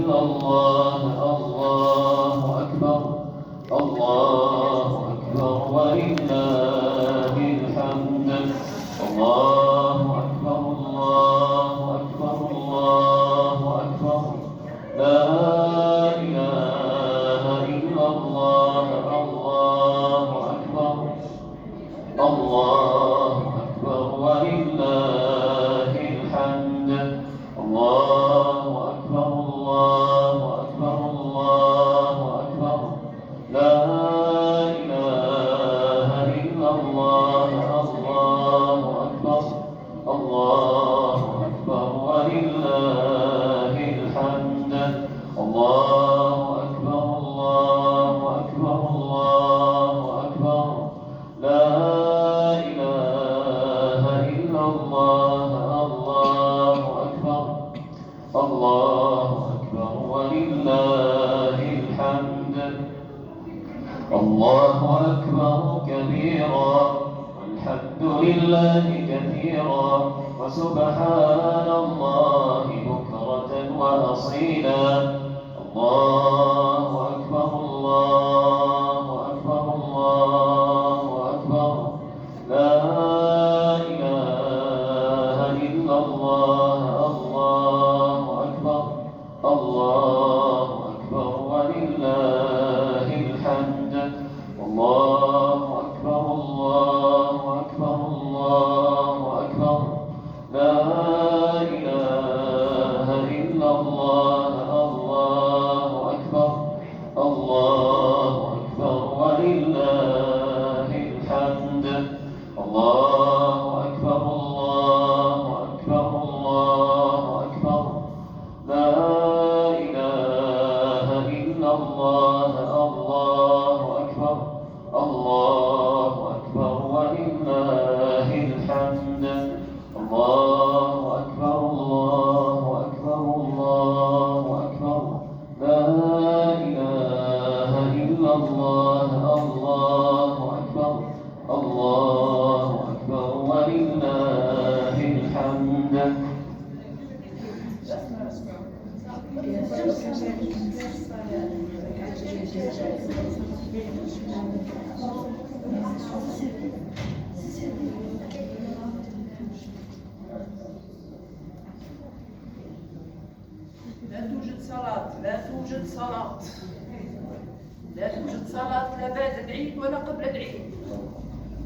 إلا الله الله أكبر الله أكبر ولله الحمد الله أكبر الله أكبر الله أكبر لا إله إلا الله الله أكبر الله أكبر ولله الحمد الله أكبر الله أكبر الله أكبر لا إله إلا الله الله أكبر الله أكبر ولله الحمد الله أكبر الله أكبر الله أكبر لا إله إلا الله الله أكبر الله أكبر ولله الحمد الله أكبر كبيرا والحمد لله كثيرا وسبحان الله بكرة وأصيلا الله أكبر الله أكبر الله أكبر لا إله إلا الله الله أكبر الله أكبر ولله الحمد الله أكبر الله أكبر الله أكبر لا إله إلا الله الله أكبر الله أكبر ولله الحمد الله أكبر الله أكبر الله أكبر لا إله إلا الله الله أكبر الله أكبر ولله الحمد الله أكبر الله أكبر الله أكبر لا إله إلا الله الله أكبر الله أكبر ولله الحمد لا توجد صلاة لا توجد صلاة لا توجد صلاة لا بعد العيد ولا قبل العيد.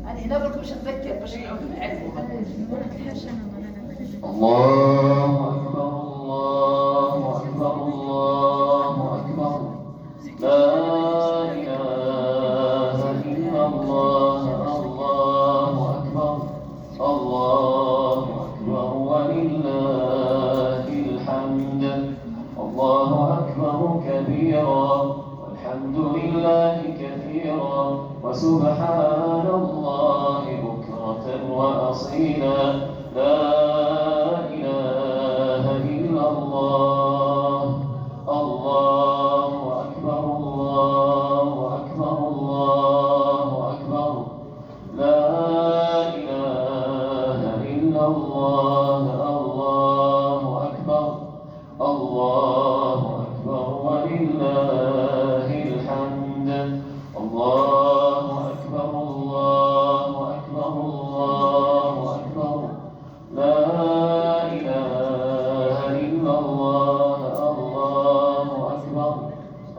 أنا هنا برك باش نذكر باش نعاودو نعرفو. الله أكبر الله أكبر الله أكبر لا إله إلا الله الله أكبر الله أكبر ولله الحمد الله أكبر كبيرا والحمد لله كثيرا وسبحان الله بكرة وأصيلا لا إله إلا الله الله أكبر الله أكبر الله أكبر لا إله إلا الله الله أكبر الله أكبر ولله الحمد الله أكبر الله أكبر الله أكبر لا إله إلا الله الله أكبر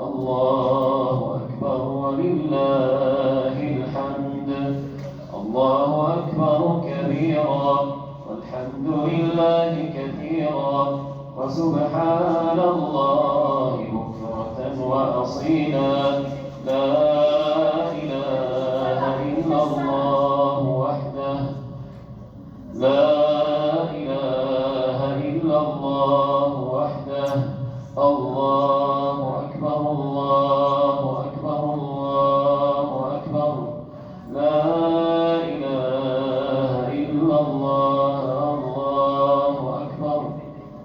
الله أكبر ولله الحمد الله أكبر كبيرا والحمد لله كثيرا وسبحان الله بكرة وأصيلا لا إله إلا الله وحده لا إله إلا الله وحده الله أكبر الله أكبر الله أكبر لا إله إلا الله الله أكبر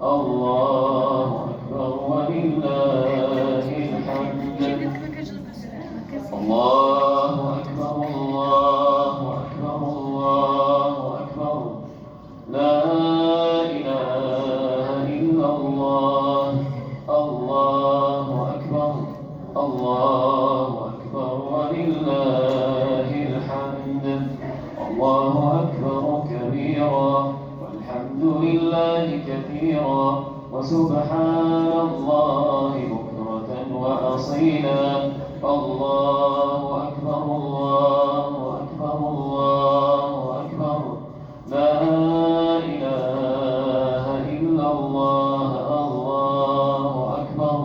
الله أكبر ولله الحمد الله أكبر الله أكبر الله أكبر لا إله إلا الله الله وسبحان الله بكرة وأصيلا. الله أكبر الله أكبر الله أكبر. لا إله إلا الله. الله أكبر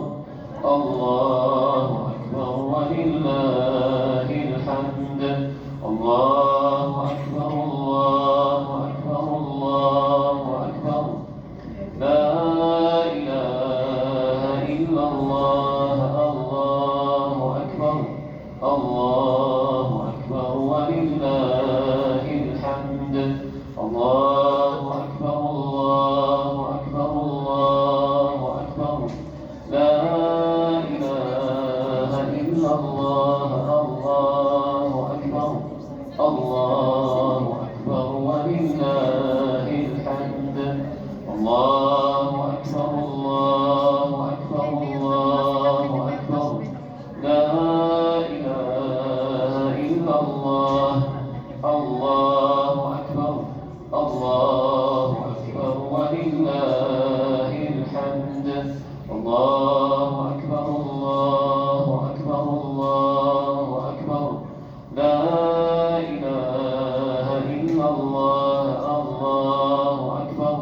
الله أكبر ولله الحمد. الله أكبر الله أكبر الله أكبر. لا إله إلا الله. الله أكبر الله أكبر ولله الحمد. الله أكبر الله أكبر الله أكبر. لا إله إلا الله. الله أكبر الله أكبر ولله الحمد. الله أكبر الله أكبر الله أكبر. لا إله إلا الله. الله أكبر الله أكبر ولله الحمد. الله أكبر الله أكبر الله أكبر. لا إله إلا الله. الله أكبر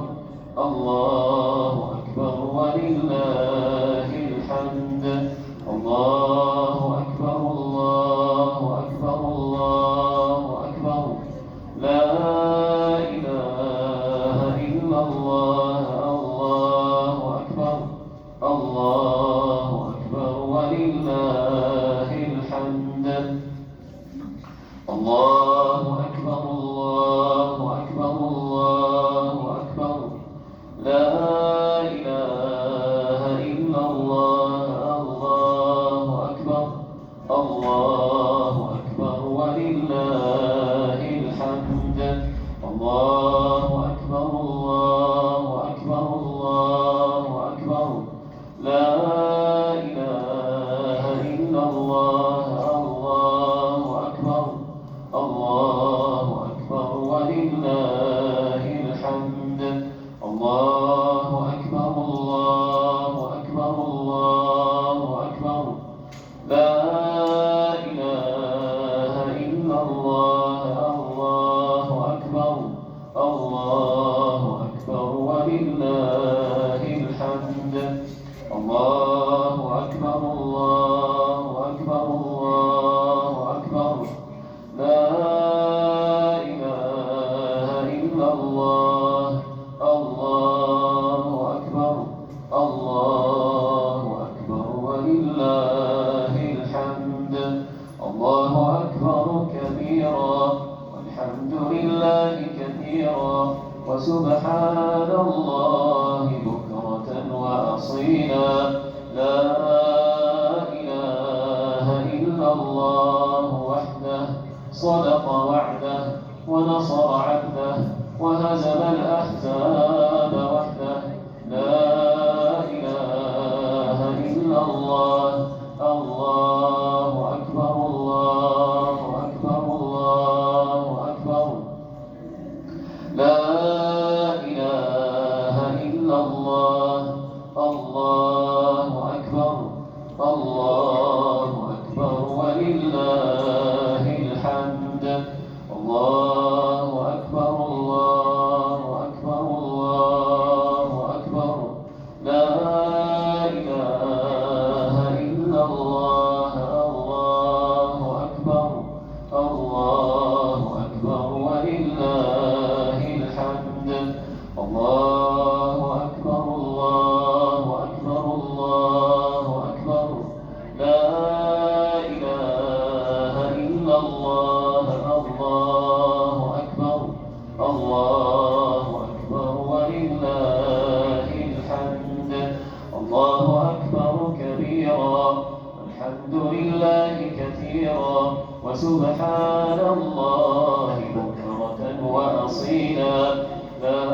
الله أكبر ولله الحمد. الله أكبر الله أكبر الله أكبر. لا إله إلا الله. الله أكبر الله أكبر ولله الحمد. الله أكبر الله أكبر الله أكبر. لا إله إلا الله. الله أكبر الله أكبر ولله الحمد. الله أكبر الله أكبر الله أكبر. لا إله إلا الله. الله أكبر الله أكبر ولله الحمد. الله أكبر الله أكبر الله أكبر. لا إله إلا الله. الله أكبر الله أكبر ولله الحمد. الله أكبر الله أكبر الله أكبر. لا إله إلا الله. الله أكبر الله أكبر ولله الحمد. الله أكبر كبيرا والحمد لله كثيرا وسبحان الله بكرة وأصيلا. لا إله إلا الله وحده صدق وعده ونصر عبده وهزم الأحزاب وحده. لا إله إلا الله. الله أكبر الله أكبر الله أكبر. لا إله إلا الله. الله أكبر الله أكبر ولله الحمد. الله أكبر الله أكبر الله أكبر. لا إله إلا الله. الله أكبر الله أكبر ولله الحمد. الله أكبر الله أكبر الله أكبر. لا إله إلا الله. الله أكبر الله أكبر ولله الحمد. الله أكبر كبيرا والحمد لله كثيرا وسبحان الله بكرة وأصيلا. لا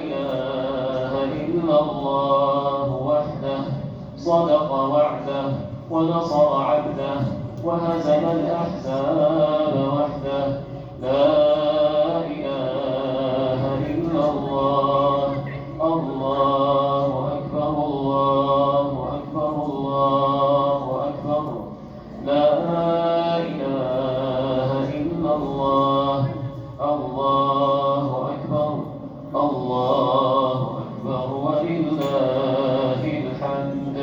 إله إلا الله وحده صدق وعده ونصر عبده وهزم الأحزاب وحده. لا إله إلا الله. الله ولله الحمد.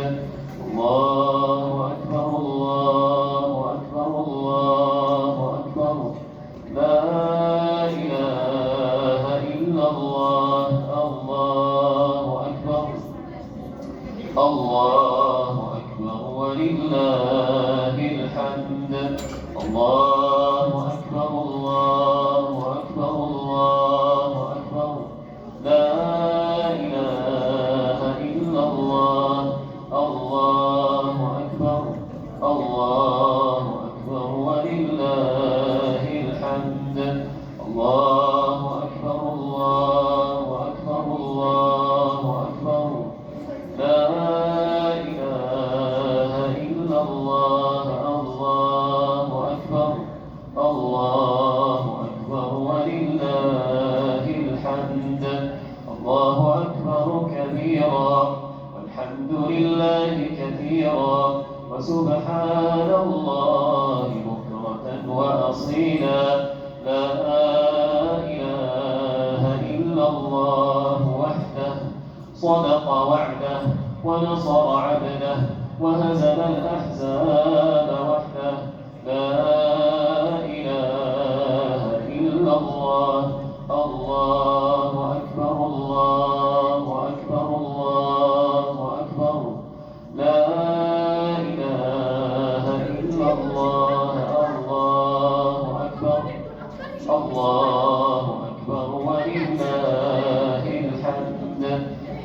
الله أكبر الله أكبر الله أكبر. لا إله إلا الله. الله أكبر الله أكبر ولله الحمد. الله أكبر الله أكبر الله أكبر. لا إله إلا الله. الله أكبر الله أكبر ولله الحمد. الله أكبر الله أكبر الله أكبر. لا إله إلا الله. الله أكبر الله أكبر ولله الحمد. الله أكبر كبيرا والحمد لله كثيرا وسبحان الله بكرة وأصيلا. لا إله إلا الله وحده صدق وعده ونصر عبده وهزم الأحزاب وحده. لا إله إلا الله. الله أكبر الله أكبر الله أكبر. لا إله إلا الله. الله أكبر الله أكبر ولله الحمد.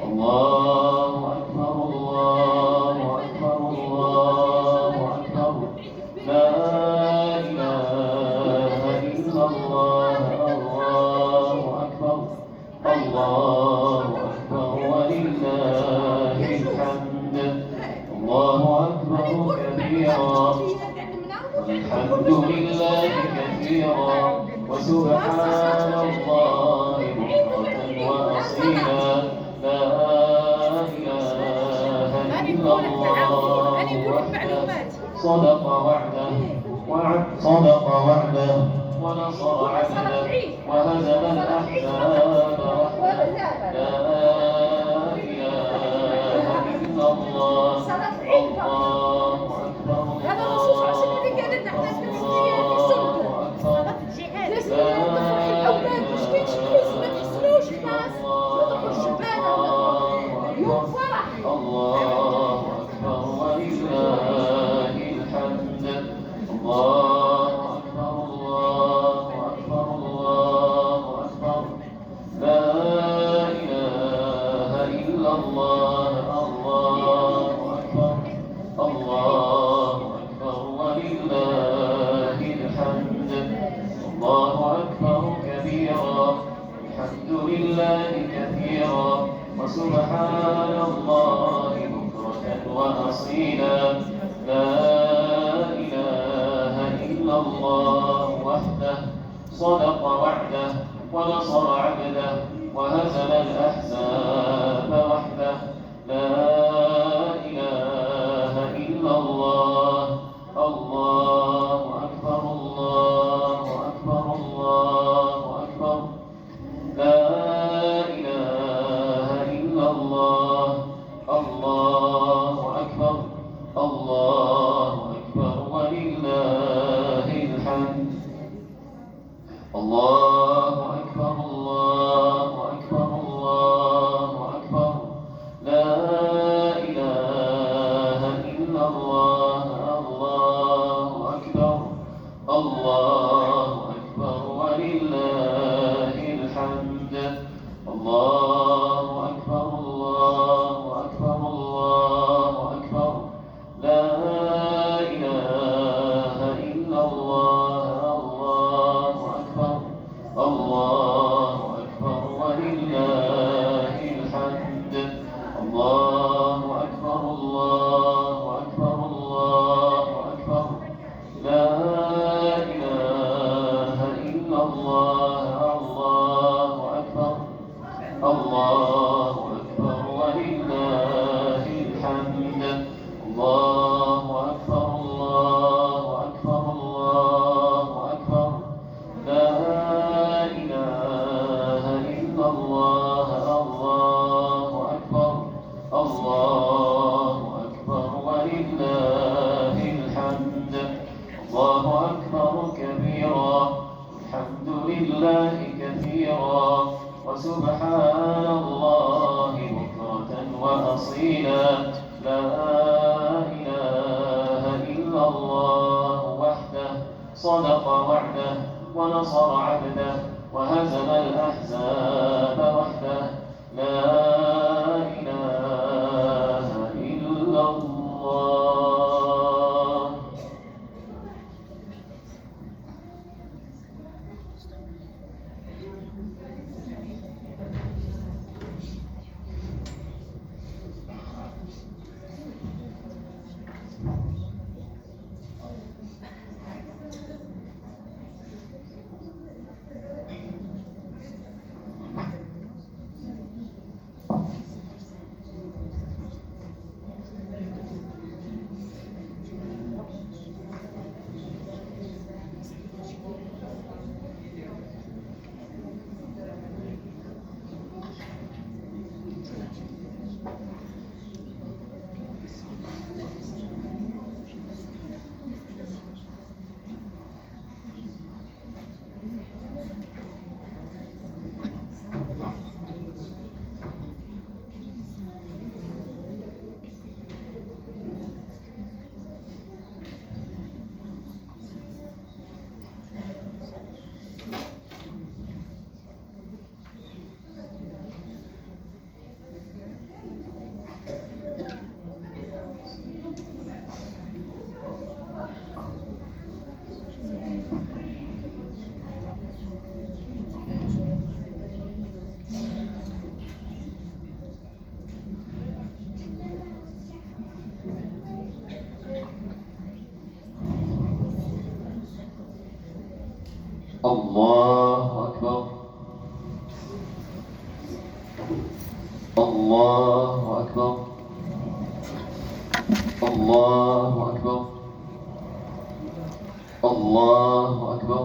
الله أكبر الله أكبر الله أكبر. لا إله إلا الله. الله أكبر الله أكبر ولله الحمد. الله أكبر كبيرا والحمد لله كثيرا وسبحان الله بكرة وأصيلا. لا إله إلا الله وحده صدق وعده ونصر عبده وهزم الأحزاب وحده. لا إله إلا الله. الله أكبر الله أكبر ولله الحمد. الله أكبر الله أكبر الله أكبر. لا إله إلا الله. الله أكبر الله أكبر ولله الحمد. الله أكبر كبيرا الحمد لله كثيرا وسبحان الله بكرة وأصيلا. لا إله إلا الله وحده صدق وعده ونصر عبده وهزم الأحزاب وحده. لا إله إلا الله. الله أكبر الله أكبر الله أكبر. لا إله إلا الله. الله أكبر الله أكبر ولله الحمد. الله أكبر الله أكبر الله أكبر. لا الله أكبر ولله الحمد. الله أكبر كبيرا، الحمد لله كثيرا، وسبحان الله بكرة وأصيلا. لا إله إلا الله وحده صدق وعده ونصر عبده وهزم الأحزاب وحده. لا إله إلا الله. الله أكبر. الله أكبر. الله أكبر. الله أكبر.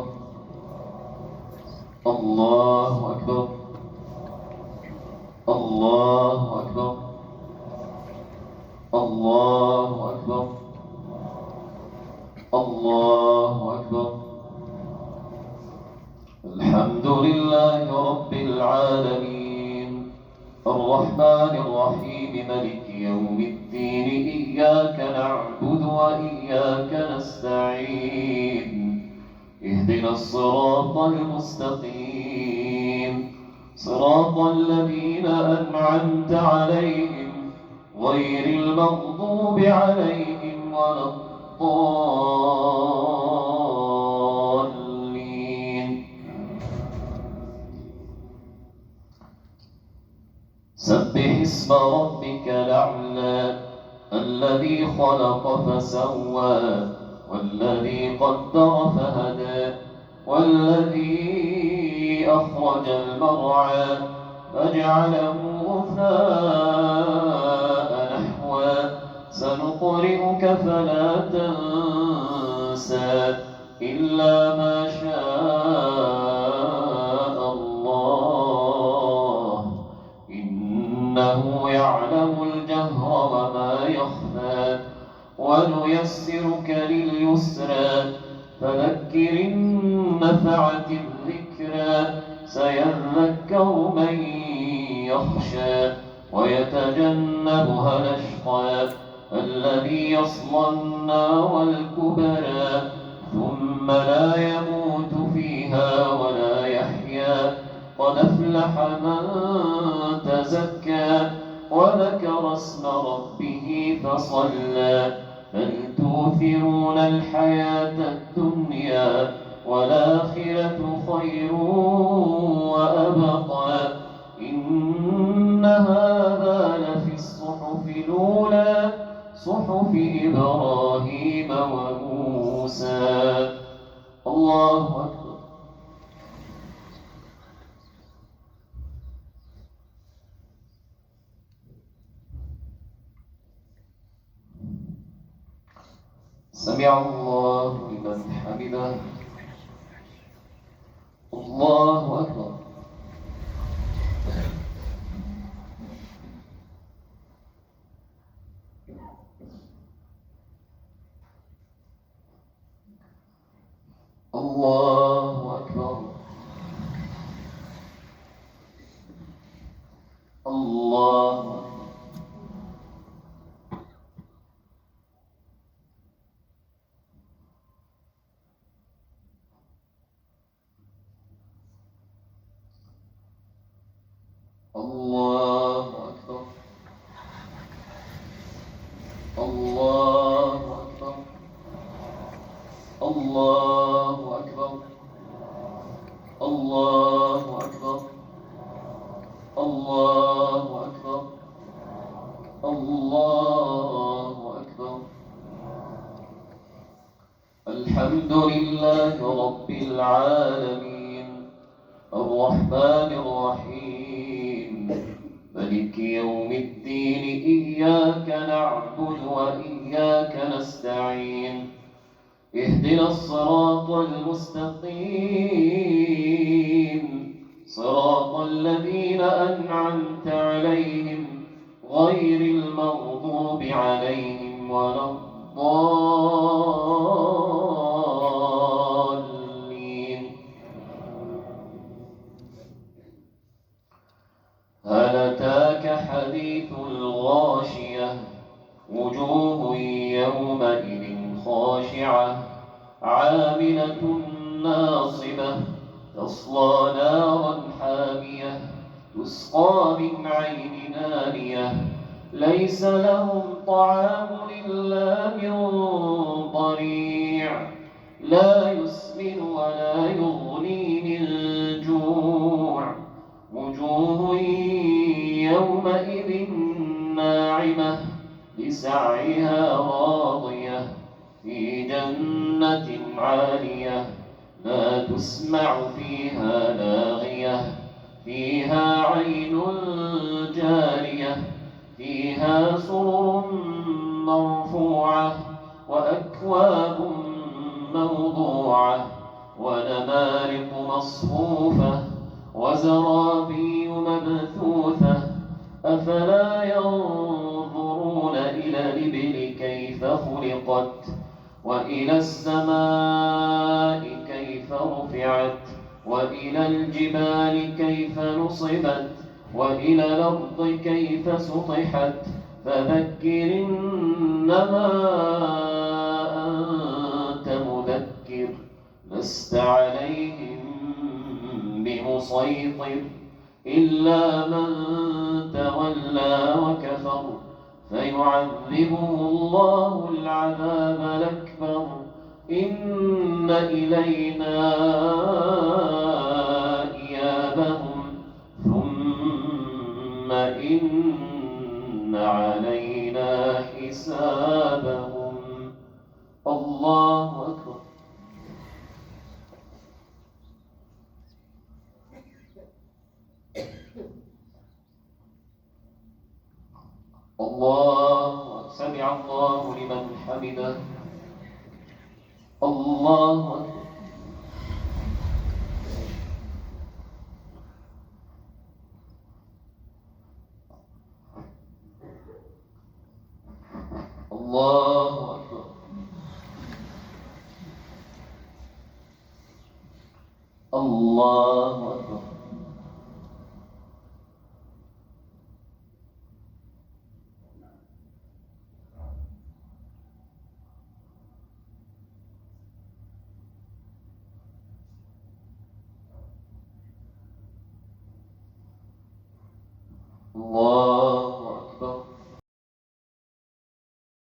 الله أكبر. الله أكبر. الله أكبر. الله أكبر. الحمد لله رب العالمين، الرحمن الرحيم، ملك يوم الدين. إياك نعبد وإياك نستعين، اهدنا الصراط المستقيم، صراط الذين أنعمت عليهم غير المغضوب عليهم ولا الضالين. سبح اسم ربك الأعلى الذي خلق فسوى والذي قدر فهدى والذي أخرج المرعى فجعله غثاء نحوا. سنقرئك فلا تنسى إلا ما شاء الله، إنه يعلم الجهر وما يخفى. ونيسرك لليسرى فذكر إن نفعت الذكرى. سيذكر من يخشى ويتجنبها الأشقى الذي يصلى النار الكبرى ثم لا يموت فيها ولا يحيا. قد أفلح من تزكى وذكر اسم ربه فصلى. بل تؤثرون الحياة الدنيا والآخرة خير وأبقى. إن هذا لفي الصحف الأولى صحف إبراهيم وموسى. الله أكبر. سمع الله لمن حمده. الله أكبر. الله أكبر الله أكبر الله أكبر الله أكبر الله أكبر الله أكبر الله أكبر الله أكبر الحمد لله رب العالمين الرحمن الرحيم ملك يوم الدين إياك نعبد وإياك نستعين اهدنا الصراط المستقيم صراط الذين أنعمت عليهم غير المغضوب عليهم ولا الضالين هل أتاك حديث الغاشية وجوه يومئذ خاشعة عاملة ناصبة تصلى نارا حامية تسقى من عين آنية ليس لهم طعام إلا من ضريع لا يسمن ولا يغني من جوع وجوه يومئذ ناعمة لسعيها راضية في جنة عالية لا تسمع فيها لاغية فيها عين جارية فيها سرر مرفوعة وأكواب موضوعة ونمارق مصفوفة وزرابي مبثوثة أفلا ينظرون إلى الإبل كيف خلقت وإلى السماء كيف رفعت وإلى الجبال كيف نصبت وإلى الأرض كيف سطحت فذكر إنما أنت مذكر لست عليهم بمسيطر إلا من تولى وكفر فيعذبه الله العذاب الأكبر إن إلينا إيابهم ثم إن علينا حسابهم الله أكبر الله سمع الله لمن حمده الله أكبر الله أكبر الله أكبر